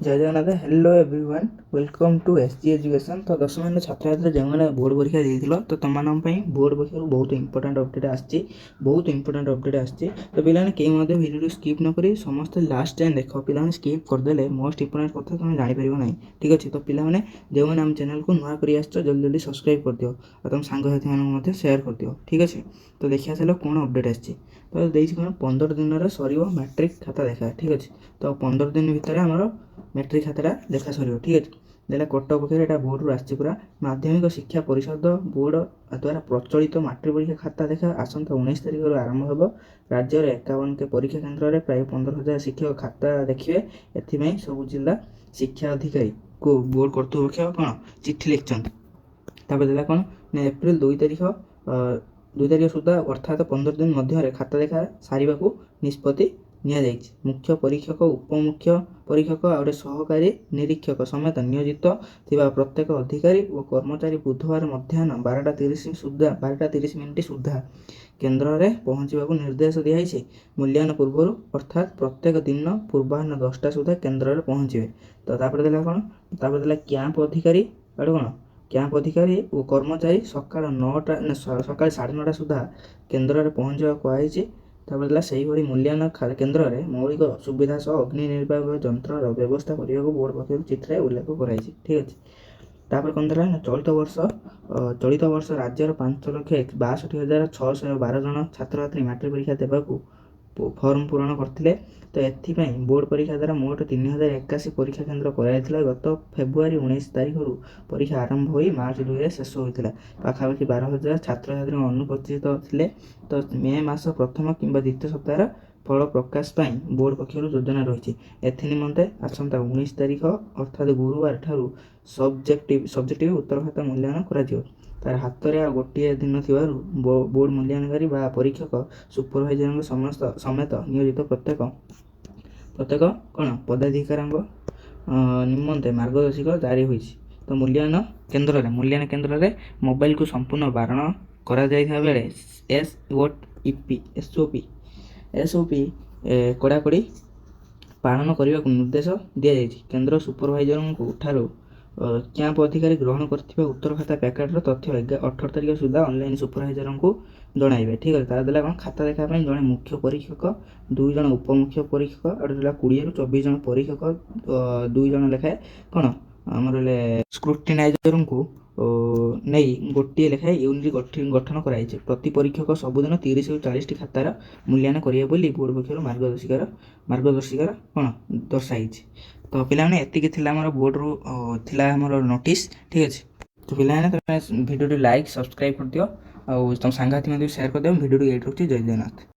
जय Jagannath. Hello everyone, welcome to SG education. तो 10th छात्र जो बोर्ड परीक्षा देते तो तुम बोर्ड पक्ष बहुत इंपोर्टाट अपडेट आसची बहुत इंपोर्टाट अपडेट आसची। तो पिलाने कहीं भिडियो स्किप न करी समस्त लास्ट टाइम देख। पिलाने स्किप करदे मोस्ट इंपोर्टाट कथा तुम जापर ना। ठीक अच्छे। तो पिलाने जो मैंने आम चैनल को नुआ कर जल्दी जल्दी सब्सक्राइब कर दियो और तुम सांगसाथी मानक सेयार कर दियो। ठीक अच्छे। तो देखिए चलो कौन अपडेट आसची। तो देखिए कौन 15 दिन सर मैट्रिक खाता देखा। ठीक अच्छे। तो 15 दिन भितर आमर मैट्रिक खाताटा देखा सर। ठीक अच्छे। देला कटक पक्ष यहाँ बोर्ड आसी पूरा माध्यमिक शिक्षा परिषद बोर्ड द्वारा प्रचलित मैट्रिक परीक्षा खाता देखा आसंता 19 तारिख आरंभ हो। राज्य 51 के परीक्षा केन्द्र में प्राय 15,000 शिक्षक खाता देखिए। एथि सब जिला शिक्षा अधिकारी को बोर्ड कर्तृपक्ष कौन चिठी लिखिं। देला कौन एप्रिल 2 तारिख 2 तारिख सुधा अर्थात 15 दिन मध्य खाता देखा सारे निष्पत्ति मुख्य परीक्षक उपमुख्य परीक्षक और सहकारी निरीक्षक समेत नियोजित थिबा प्रत्येक अधिकारी और कर्मचारी बुधवार मध्याह्न 12:30 सुधा केन्द्र में पहुँचा निर्देश दिखाई। मूल्यांकन पूर्व अर्थात प्रत्येक दिन पूर्वाह्न 10टा सुधा केन्द्र में पहुँचे। तो देला कौन देला कैंप अधिकारी और कौन कैंप अधिकारी और कर्मचारी सकाल 9टा सकाल 9:30 सुधा केन्द्र में पहुँचा कहुई। देला से मूल्यांकन केन्द्र में मौलिक सुविधा सह अग्नि निर्वापक यंत्र व्यवस्था करने को बोर्ड पक्ष चिठी उल्लेख कराई। ठीक अच्छे। तापर कौन था ना चलित वर्ष राज्यर 5,62,612 जन छात्र छात्री मैट्रिक परीक्षा देवाक फर्म पूरण करते। तो एथि बोर्ड परीक्षा द्वारा मोट 3,081 परीक्षा केन्द्र कराइला। गत फेब्रुआरी 19 तारिख परीक्षा आरंभ हो मार्च 2 शेष होता। पाखापाखि 12,000 छात्र छात्री अनुपस्थित थे। तो मे मास प्रथम कि द्वितीय सप्ताह फल प्रकाश बोर्ड पक्ष योजना रही। एनिमते आसंता 19 तारिख अर्थात गुरुवार ठारू सब्जेक्टिव उत्तर खाता मूल्यांकन करा। तार हाथ में गोटे दिन थी बोर्ड मूल्यांकनकारी परीक्षक सुपरभाइजर समेत नियोजित प्रत्येक कौन पदाधिकारी निमंते मार्गदर्शिका जारी हुई। तो मूल्यांकन केन्द्र में मोबाइल को संपूर्ण बारण करा बेले एसओपी कड़ाकड़ी पालन करने को निर्देश दि जाएगी। केन्द्र सुपरभाइजर ठारू कैंप अधिकारी ग्रहण करथिबा उत्तर खाता पैकेटर तथ्य 18 तारिख सुधा ऑनलाइन सुपरभाइजर को जणाइबे। ठीक है। तार देला कौन खाता देखा जड़े मुख्य परीक्षक 2 जन उपमुख्य परीक्षक और 20 ରୁ 24 जन परीक्षक 2 जन लेखाए कौन आमर स्क्रुटिनाइजर को नहीं गोटे लेखाए यूनिट गठन कराई। प्रति परीक्षक सबुदिन 30 ରୁ 40 खातार मूल्यांकन करेंगे बोर्ड पक्ष मार्गदर्शिकार कौन दर्शाई। तो पिलाने एतिक थिला बोर्ड रू थिला नोटिस। ठीक अच्छे। तो पिलाने तुम वीडियो लाइक सब्सक्राइब कर दियो और तुम सांगाती शेयर कर दियो। वीडियो एड रखुच्छी। जय जगन्नाथ।